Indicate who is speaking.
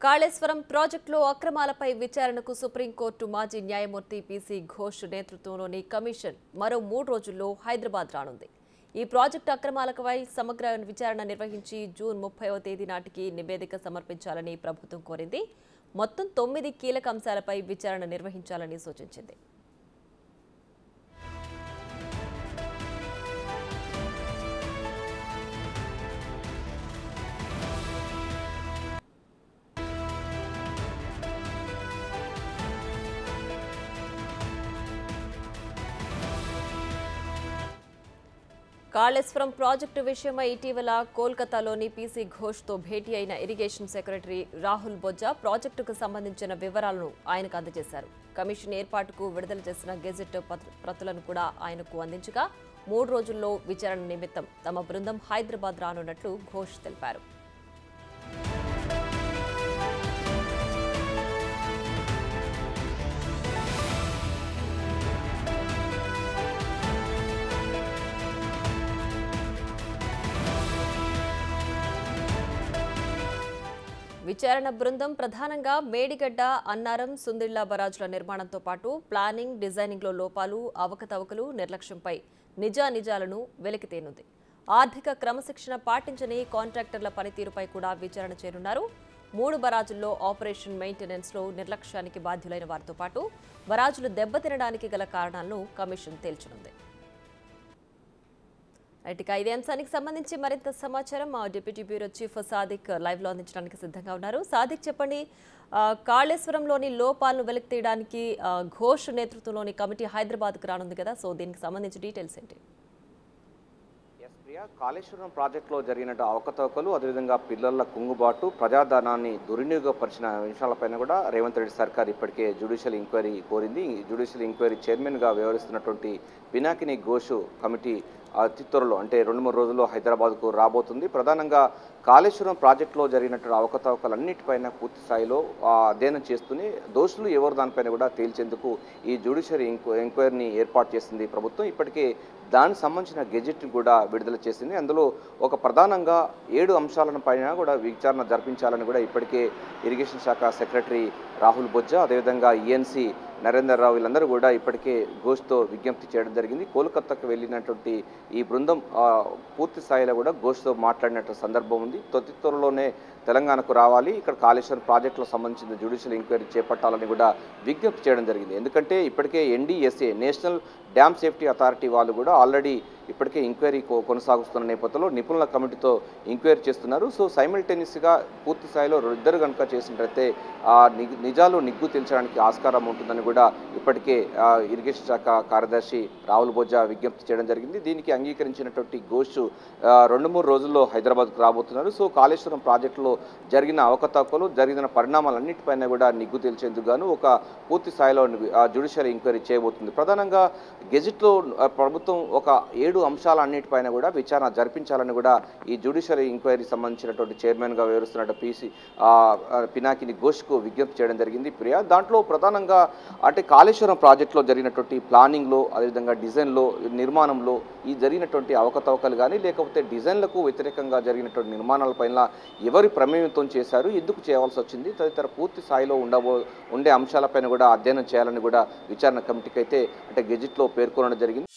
Speaker 1: కాళేశ్వరం ప్రాజెక్టులో అక్రమాలపై విచారణకు సుప్రీంకోర్టు మాజీ న్యాయమూర్తి పీసీ ఘోష్ నేతృత్వంలోని కమిషన్ మరో 3 రోజుల్లో హైదరాబాద్ రానుంది. ఈ ప్రాజెక్టు అక్రమాలపై సమగ్ర విచారణ నిర్వహించి జూన్ 30వ తేదీ నాటికి నివేదిక సమర్పించాలని ప్రభుత్వం కోరింది. మొత్తం 9 కీలక అంశాలపై విచారణ నిర్వహించాలని సూచించింది. కాళేశ్వరం ప్రాజెక్టు విషయమై ఇటీవల కోల్కతాలోని పీసీ ఘోష్తో భేటీ అయిన ఇరిగేషన్ సెక్రటరీ రాహుల్ బొజ్జా ప్రాజెక్టుకు సంబంధించిన వివరాలను ఆయనకు అందజేశారు. కమిషన్ ఏర్పాటుకు విడుదల చేసిన గెజెట్ ప్రతులను కూడా ఆయనకు అందించగా 3 రోజుల్లో విచారణ నిమిత్తం తమ బృందం హైదరాబాద్ రానున్నట్లు ఘోష్ తెలిపారు. విచారణ బృందం ప్రధానంగా మేడిగడ్డ, అన్నారం, సుందిళ్ల బరాజుల నిర్మాణంతో పాటు ప్లానింగ్, డిజైనింగ్లో లోపాలు, అవకతవకలు, నిర్లక్ష్యంపై నిజానిజాలను వెలికితేనుంది. ఆర్థిక క్రమశిక్షణ పాటించని కాంట్రాక్టర్ల పనితీరుపై కూడా విచారణ చేయనున్నారు. 3 బరాజుల్లో ఆపరేషన్ మెయింటెనెన్స్లో నిర్లక్ష్యానికి బాధ్యులైన వారితో పాటు బరాజులు దెబ్బతినడానికి గల కారణాలను కమిషన్ తేల్చనుంది. ఇక ఇదే అంశానికి సంబంధించి మరింత సమాచారం మా deputy bureau chief Sadiq live లో అందించడానికి సిద్ధంగా ఉన్నారు. సాదిక్, చెప్పండి, కాళేశ్వరంలోని లోపాలను వెలికి తీయడానికి ఘోష్ నేతృత్వంలోని కమిటీ హైదరాబాద్కు రానుంది కదా, సో దీనికి సంబంధించి డీటెయిల్స్ ఏంటి?
Speaker 2: కాళేశ్వరం ప్రాజెక్టులో జరిగిన అవకతవకలు, అదేవిధంగా పిల్లల కుంగుబాటు, ప్రజాధనాన్ని దుర్వినియోగపరిచిన విషయాలపైన కూడా రేవంత్ రెడ్డి సర్కార్ ఇప్పటికే జ్యుడిషియల్ ఎంక్వైరీ కోరింది. జ్యుడిషియల్ ఎంక్వైరీ చైర్మన్గా వ్యవహరిస్తున్నటువంటి పినాకిని ఘోష్ కమిటీ అతి త్వరలో అంటే 2-3 రోజుల్లో హైదరాబాద్కు రాబోతుంది. ప్రధానంగా కాళేశ్వరం ప్రాజెక్టులో జరిగినటువంటి అవకతవకలన్నిటిపైన పూర్తి స్థాయిలో అధ్యయనం చేస్తూనే దోషులు ఎవరు దానిపైన కూడా తేల్చేందుకు ఈ జ్యుడిషియల్ ఎంక్వైరీని ఏర్పాటు చేసింది ప్రభుత్వం. ఇప్పటికే దానికి సంబంధించిన గెజెట్ని కూడా విడుదల చేసింది. అందులో ఒక ప్రధానంగా 7 అంశాలను పైన కూడా విచారణ జరిపించాలని కూడా ఇప్పటికే ఇరిగేషన్ శాఖ సెక్రటరీ రాహుల్ బొజ్జా, అదేవిధంగా ఈఎన్సీ నరేందర్ రావు వీళ్ళందరూ కూడా ఇప్పటికే ఘోష్తో విజ్ఞప్తి చేయడం జరిగింది. కోల్కతాకు వెళ్ళినటువంటి ఈ బృందం పూర్తి స్థాయిలో కూడా ఘోష్తో మాట్లాడినట్టు సందర్భం ఉంది. త్వరలోనే తెలంగాణకు రావాలి, ఇక్కడ కాళేశ్వరం ప్రాజెక్టులకు సంబంధించిన జ్యుడిషియల్ ఎంక్వైరీ చేపట్టాలని కూడా విజ్ఞప్తి చేయడం జరిగింది. ఎందుకంటే ఇప్పటికే NDSA national dam safety authority వాళ్ళు కూడా ఆల్రెడీ ఇప్పటికే ఎంక్వైరీ కొనసాగుతున్న నేపథ్యంలో నిపుణుల కమిటీతో ఎంక్వైరీ చేస్తున్నారు. సో సైమల్టేనియస్గా పూర్తి స్థాయిలో ఇద్దరు కనుక చేసినట్లయితే నిజాలు నిగ్గు తేల్చడానికి ఆస్కారం ఉంటుందని కూడా ఇప్పటికే ఇరిగేషన్ శాఖ కార్యదర్శి రాహుల్ బొజ్జా విజ్ఞప్తి చేయడం జరిగింది. దీనికి అంగీకరించినటువంటి ఘోష్ 2-3 రోజుల్లో హైదరాబాద్కు రాబోతున్నారు. సో కాళేశ్వరం ప్రాజెక్టులో జరిగిన అవకతవకలు, జరిగిన పరిణామాలన్నిటిపైన కూడా నిగ్గు తేల్చేందుకు గాను ఒక పూర్తి స్థాయిలో జ్యుడిషియల్ ఎంక్వైరీ చేయబోతుంది. ప్రధానంగా గెజెట్లో ప్రభుత్వం ఒక 7 అంశాలన్నిటిపైన కూడా విచారణ జరిపించాలని కూడా ఈ జ్యుడిషియల్ ఎంక్వైరీ సంబంధించినటువంటి చైర్మన్గా వ్యవహరిస్తున్నట్టు పినాకిని ఘోష్కు విజ్ఞప్తి చేయడం జరిగింది. ప్రియా, దాంట్లో ప్రధానంగా అంటే కాళేశ్వరం ప్రాజెక్టులో జరిగినటువంటి ప్లానింగ్లో, అదేవిధంగా డిజైన్లో, నిర్మాణంలో ఈ జరిగినటువంటి అవకతవకలు కానీ లేకపోతే డిజైన్లకు వ్యతిరేకంగా జరిగినటువంటి నిర్మాణాలపైన ఎవరి ప్రమేయంతో చేశారు, ఎందుకు చేయవలసి వచ్చింది తదితర పూర్తి స్థాయిలో ఉండే అంశాలపైన కూడా అధ్యయనం చేయాలని కూడా విచారణ కమిటీకి అయితే అంటే గెజెట్లో పేర్కొనడం జరిగింది.